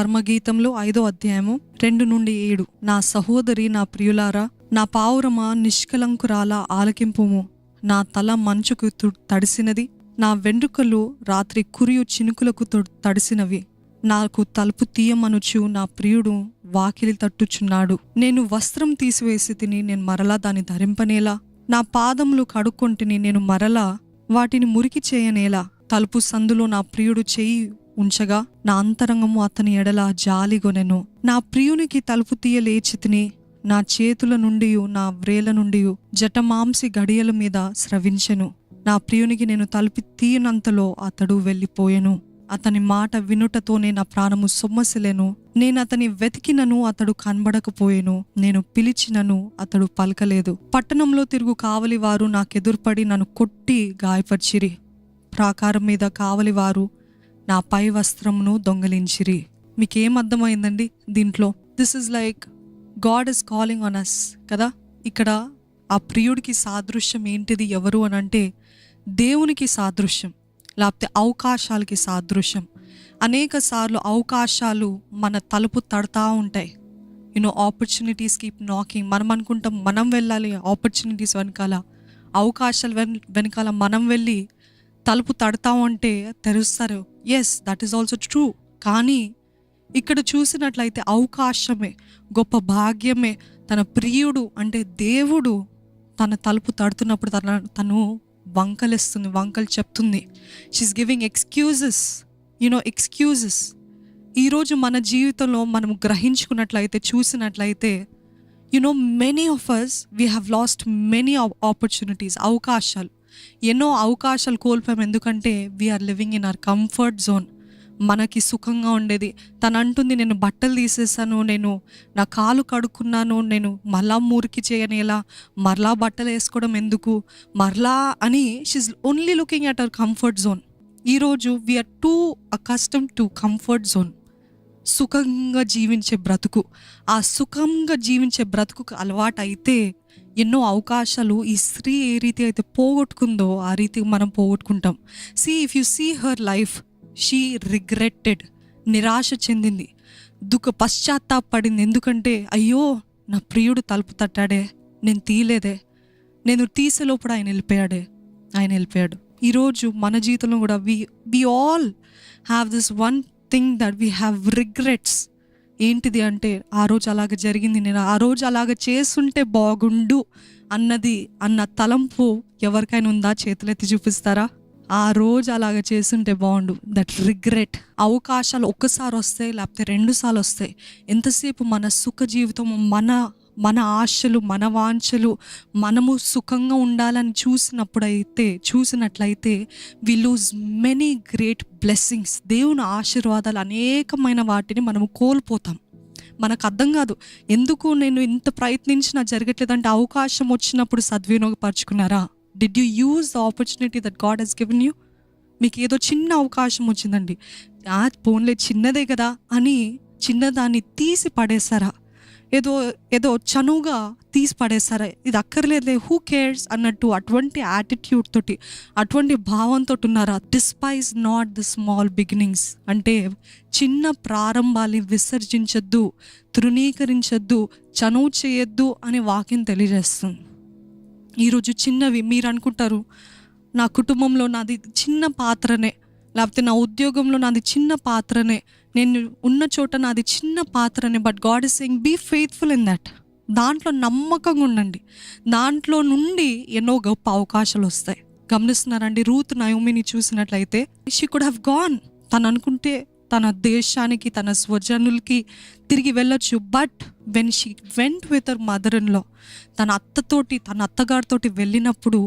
పరమగీతంలో 5వ అధ్యాయము 2-7. నా సహోదరి, నా ప్రియులారా, నా పావురమా, నిష్కలంకురాలా ఆలకింపుము. నా తల మంచుకు తడిసినది, నా వెంట్రుకలు రాత్రి కురియు చినుకులకు తడిసినవి. నాకు తలుపు తీయమనుచు నా ప్రియుడు వాకిలి తట్టుచున్నాడు. నేను వస్త్రం తీసివేసి తిని, నేను మరలా దాన్ని ధరింపనేలా? నా పాదములు కడుక్కొంటిని, నేను మరలా వాటిని మురికి చేయనేలా? తలుపు సందులో నా ప్రియుడు చెయ్యి ఉంచగా నా అంతరంగము అతని ఎడల జాలిగొనెను. నా ప్రియునికి తలుపు తీయ లేచితిని, నా చేతుల నుండి నా వ్రేల నుండి జటమాంసి గడియల మీద స్రవించెను. నా ప్రియునికి నేను తలుపు తీయనంతలో అతడు వెళ్ళిపోయెను. అతని మాట వినుటతోనే నా ప్రాణము సొమ్మసిలెను. నేను అతని వెతికినను అతడు కనబడకపోయెను. నేను పిలిచినను అతడు పలకలేదు. పట్టణంలో తిరుగు కావలి వారు నాకెదురుపడి నన్ను కొట్టి గాయపరిచిరి. ప్రాకారం మీద కావలి వారు నా పై వస్త్రమును దొంగలించిరి. మీకేం అర్థమైందండి దీంట్లో? This is like God is calling on us కదా. ఇక్కడ ఆ ప్రియుడికి సాదృశ్యం ఏంటిది? ఎవరు అని అంటే దేవునికి సాదృశ్యం, లేకపోతే అవకాశాలకి సాదృశ్యం. అనేక సార్లు అవకాశాలు మన తలుపు తడతా ఉంటాయి. Opportunities keep knocking. మనం అనుకుంటాం మనం వెళ్ళాలి ఆపర్చునిటీస్ వెనకాల, అవకాశాలు వెనకాల మనం వెళ్ళి తలుపు తడతా ఉంటే తెరుస్తారు. Yes, that is also true. కానీ ఇక్కడ చూసినట్లయితే అవకాశమే, గొప్ప భాగ్యమే. తన ప్రియుడు అంటే దేవుడు తన తలుపు తడుతున్నప్పుడు తను వంకలు చెప్తుంది. She is giving excuses. ఎక్స్క్యూజెస్. ఈరోజు మన జీవితంలో మనం గ్రహించుకున్నట్లయితే, చూసినట్లయితే, many of us we have lost many opportunities. అవకాశాలు, ఎన్నో అవకాశాలు కోల్పోయాం. ఎందుకంటే we are living in our comfort zone. మనకి సుఖంగా ఉండేది. తను అంటుంది, నేను బట్టలు తీసేసాను, నేను నా కాలు కడుక్కున్నాను, నేను మరలా మురికి చేయనేలా, మరలా బట్టలు వేసుకోవడం ఎందుకు, మరలా అని she is only looking at our comfort zone. ఈరోజు we are too accustomed to comfort zone. సుఖంగా జీవించే బ్రతుకు, ఆ సుఖంగా జీవించే బ్రతుకు అలవాటు అయితే ఎన్నో అవకాశాలు ఈ స్త్రీ ఏ రీతి అయితే పోగొట్టుకుందో ఆ రీతి మనం పోగొట్టుకుంటాం. If you see her life, she regretted, నిరాశ చెందింది, పశ్చాత్తాపడింది. ఎందుకంటే అయ్యో, నా ప్రియుడు తలుపు తట్టాడే, నేను తీయలేదే, నేను తీసే లోపల ఆయన వెళ్ళిపోయాడు. ఈరోజు మన జీవితంలో కూడా we all have this one thing that we have regrets. ఏంటిది అంటే, ఆ రోజు అలాగ జరిగింది, నేను ఆ రోజు అలాగ చేస్తుంటే బాగుండు అన్న తలంపు ఎవరికైనా ఉందా? చేతులెత్తి చూపిస్తారా? ఆ రోజు అలాగ చేస్తుంటే బాగుండు. That regret. అవకాశాలు ఒక్కసారి వస్తాయి, లేకపోతే 2 సార్లు వస్తాయి. ఎంతసేపు మన సుఖ జీవితం, మన ఆశలు, మన వాంఛలు, మనము సుఖంగా ఉండాలని చూసినట్లయితే we lose many great blessings. దేవుని ఆశీర్వాదాలు అనేకమైన వాటిని మనము కోల్పోతాం. మనకు అర్థం కాదు, ఎందుకు నేను ఇంత ప్రయత్నించినా జరగట్లేదంటే అవకాశం వచ్చినప్పుడు సద్వినియోగపరచుకున్నారా? Did you use the opportunity that God has given you? మీకు ఏదో చిన్న అవకాశం వచ్చిందండి, పోన్లే చిన్నదే కదా అని చిన్నదాన్ని తీసి పడేస్తారా? ఏదో చనువుగా తీసి పడేస్తారా? ఇది అక్కర్లేదులే, హూ కేర్స్ అన్నట్టు అటువంటి యాటిట్యూడ్ తోటి, అటువంటి భావంతో ఉన్నారా? Despise not the small beginnings. అంటే చిన్న ప్రారంభాన్ని విసర్జించద్దు, తృణీకరించద్దు, చనువు చేయొద్దు అని వాక్యం తెలియజేస్తుంది. ఈరోజు చిన్నవి మీరు అనుకుంటారు, నా కుటుంబంలో నాది చిన్న పాత్రనే, లేకపోతే నా ఉద్యోగంలో నాది చిన్న పాత్రనే, నేను ఉన్న చోట నాది చిన్న పాత్రనే. But God is saying be faithful in that. దాంట్లో నమ్మకంగా ఉండండి. దాంట్లో నుండి ఎన్నో గొప్ప అవకాశాలు వస్తాయి. గమనిస్తున్నారండి, రూత్ నయోమిని చూసినట్లయితే షీ కుడ్ హ్యావ్ గాన్. తను అనుకుంటే తన దేశానికి, తన స్వజనులకి తిరిగి వెళ్ళొచ్చు. But when she went with her mother in law, తన అత్తగారితోటి వెళ్ళినప్పుడు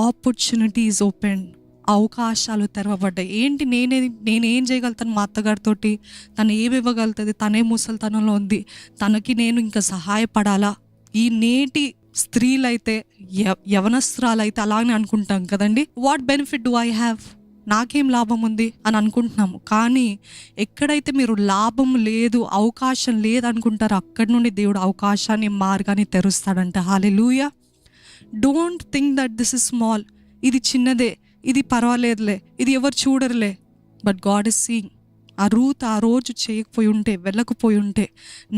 ఆపర్చునిటీస్ ఓపెన్, అవకాశాలు తెరవబడ్డాయి. ఏంటి, నేనేం చేయగలుగుతాను మా అత్తగారితోటి? తను ఏమి ఇవ్వగలుగుతుంది? తనే ముసలితనంలో ఉంది, తనకి నేను ఇంకా సహాయపడాలా? ఈ నేటి స్త్రీలైతే, యవనస్త్రాలైతే అలానే అనుకుంటాం కదండి. What benefit do I have? నాకేం లాభం ఉంది అని అనుకుంటున్నాము. కానీ ఎక్కడైతే మీరు లాభం లేదు, అవకాశం లేదనుకుంటారో అక్కడి నుండి దేవుడు అవకాశాన్ని, మార్గాన్ని తెరుస్తాడంట. Hallelujah. Don't think that this is small. ఇది చిన్నదే, ఇది పర్వాలేదులే, ఇది ఎవరు చూడరులే. But God is seeing. ఆ రూత్ ఆ రోజు చేయకపోయి ఉంటే, వెళ్ళకపోయి ఉంటే,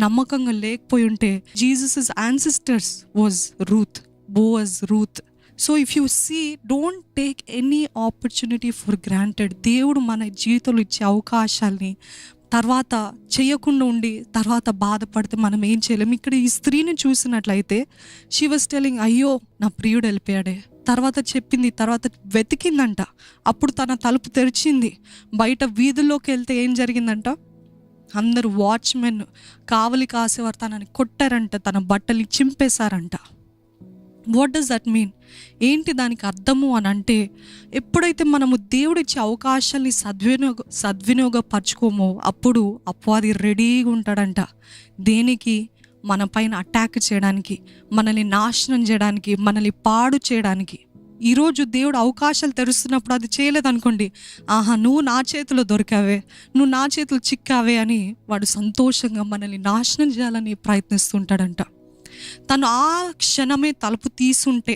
నమ్మకంగా లేకపోయి ఉంటే, Jesus ancestors was Ruth, Boaz Ruth. So if you see, don't take any opportunity for granted. దేవుడు మన జీవితంలో ఇచ్చే అవకాశాల్ని తర్వాత చేయకుండా ఉండి తర్వాత బాధపడితే మనం ఏం చేయలేం. ఇక్కడ ఈ స్త్రీని చూసినట్లయితే షీ వాజ్ టెల్లింగ్, అయ్యో నా ప్రియుడు వెళ్ళిపోయాడే. తర్వాత చెప్పింది, తర్వాత వెతికిందంట. అప్పుడు తన తలుపు తెరిచింది. బయట వీధుల్లోకి వెళ్తే ఏం జరిగిందంట, అందరూ వాచ్మెన్, కావలి కాసేవారు తనని కొట్టారంట, తన బట్టల్ని చింపేశారంట. What does that mean? ఏంటి దానికి అర్థము అని అంటే, ఎప్పుడైతే మనము దేవుడిచ్చే అవకాశాన్ని సద్వినియోగపరచుకోమో అప్పుడు అపవాది రెడీగా ఉంటాడంట. దేనికి? మన పైన అటాక్ చేయడానికి, మనల్ని నాశనం చేయడానికి, మనల్ని పాడు చేయడానికి. ఈరోజు దేవుడు అవకాశాలు తెరుస్తున్నప్పుడు అది చేయలేదనుకోండి, ఆహా నువ్వు నా చేతిలో దొరికావే, నువ్వు నా చేతిలో చిక్కావే అని వాడు సంతోషంగా మనల్ని నాశనం చేయాలని ప్రయత్నిస్తుంటాడంట. తను ఆ క్షణమే తలుపు తీసుంటే,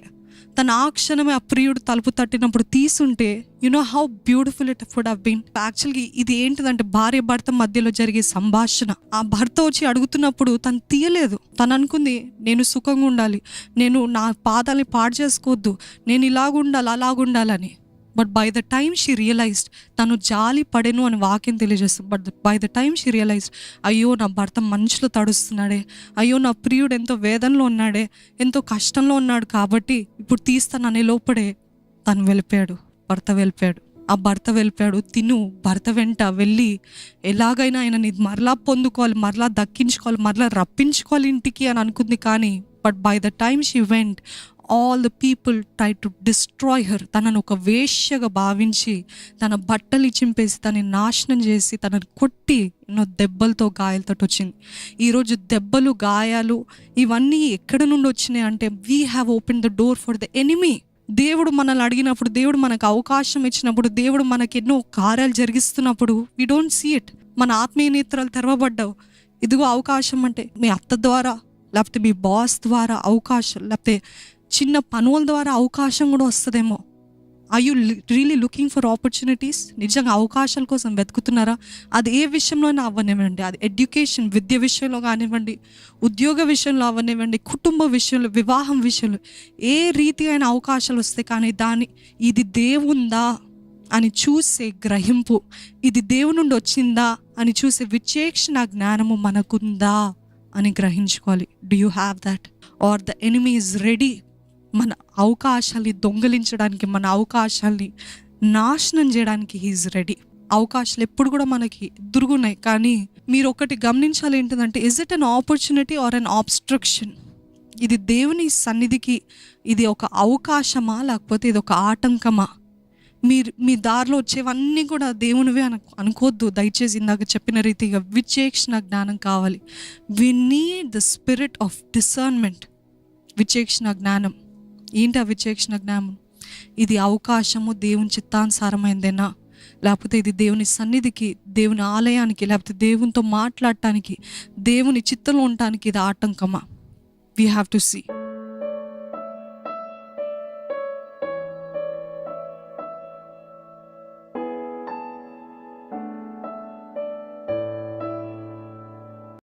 తను ఆ క్షణమే ఆ ప్రియుడు తలుపు తట్టినప్పుడు తీసుంటే, no how beautiful it would have been. యాక్చువల్గా ఇది ఏంటిదంటే భార్య భర్త మధ్యలో జరిగే సంభాషణ. ఆ భర్త వచ్చి అడుగుతున్నప్పుడు తను తీయలేదు. తను అనుకుంది, నేను సుఖంగా ఉండాలి, నేను నా పాదాలని పాడు చేసుకోవద్దు, నేను ఇలాగుండాలి అలాగుండాలని. But by the time she realised, తను జాలి పడెను అని వాక్యం తెలియజేస్తుంది. But by the time she realised, అయ్యో నా భర్త మంచులో తడుస్తున్నాడే, అయ్యో నా ప్రియుడు ఎంతో వేదనలో ఉన్నాడే, ఎంతో కష్టంలో ఉన్నాడు, కాబట్టి ఇప్పుడు తీస్తాను అనే లోపడే తను వెళ్ళిపోయాడు, భర్త వెళ్ళిపోయాడు. ఆ భర్త వెళ్ళిపోయాడు. భర్త వెంట వెళ్ళి ఎలాగైనా ఆయనని మరలా పొందుకోవాలి, మరలా దక్కించుకోవాలి, మరలా రప్పించుకోవాలి ఇంటికి అని అనుకుంది. కానీ but by the time she went, all the people try to destroy her. తనను ఒక వేశ్యగా భావించి తన బట్టలు చింపేసి తనని నాశనం చేసి తనని కొట్టి ఎన్నో దెబ్బలతో గాయాలతో వచ్చింది. ఈరోజు దెబ్బలు, గాయాలు ఇవన్నీ ఎక్కడి నుండి వచ్చినాయి అంటే, we have open the door for the enemy. దేవుడు మనల్ని అడిగినప్పుడు, దేవుడు మనకు అవకాశం ఇచ్చినప్పుడు, దేవుడు మనకి ఎన్నో కార్యాలు జరిగిస్తున్నప్పుడు వీ డోంట్ సీ ఇట్. మన ఆత్మీయ నేత్రాలు తెరవబడ్డావు. ఇదిగో అవకాశం అంటే మీ అత్త ద్వారా, లేకపోతే మీ బాస్ ద్వారా అవకాశం, లేకపోతే చిన్న పనుల ద్వారా అవకాశం కూడా వస్తుందేమో. Are you really looking for opportunities? నిజంగా అవకాశాల కోసం వెతుకుతున్నారా? అది ఏ విషయంలోనే అవ్వనివ్వండి, అది ఎడ్యుకేషన్, విద్య విషయంలో కానివ్వండి, ఉద్యోగ విషయంలో అవ్వనివ్వండి, కుటుంబ విషయంలో, వివాహం విషయంలో, ఏ రీతి అయిన అవకాశాలు వస్తాయి. కానీ ఇది దేవుందా అని చూసే గ్రహింపు, ఇది దేవుని నుండి వచ్చిందా అని చూసే విచేక్షణ జ్ఞానము మనకుందా అని గ్రహించుకోవాలి. Do you have that? Or the enemy is ready మన అవకాశాల్ని దొంగలించడానికి, మన అవకాశాల్ని నాశనం చేయడానికి హీఈస్ రెడీ. అవకాశాలు ఎప్పుడు కూడా మనకి ఎదురుగున్నాయి. కానీ మీరు ఒకటి గమనించాలి, ఏంటంటే, is it an opportunity or an abstraction? ఇది దేవుని సన్నిధికి ఇది ఒక అవకాశమా, లేకపోతే ఇది ఒక ఆటంకమా? మీ దారిలో వచ్చేవన్నీ కూడా దేవునివే అనుకోవద్దు. దయచేసి ఇందాక చెప్పిన రీతిగా విచేక్షణ జ్ఞానం కావాలి. We need the spirit of discernment. విచేక్షణ జ్ఞానం ఏంటి? ఆ విచేక్షణ జ్ఞానం, ఇది అవకాశము దేవుని చిత్తానుసారమైందేనా, లేకపోతే ఇది దేవుని సన్నిధికి, దేవుని ఆలయానికి, లేకపోతే దేవునితో మాట్లాడటానికి, దేవుని చిత్తంలో ఉండటానికి ఇది ఆటంకమా? We have to see.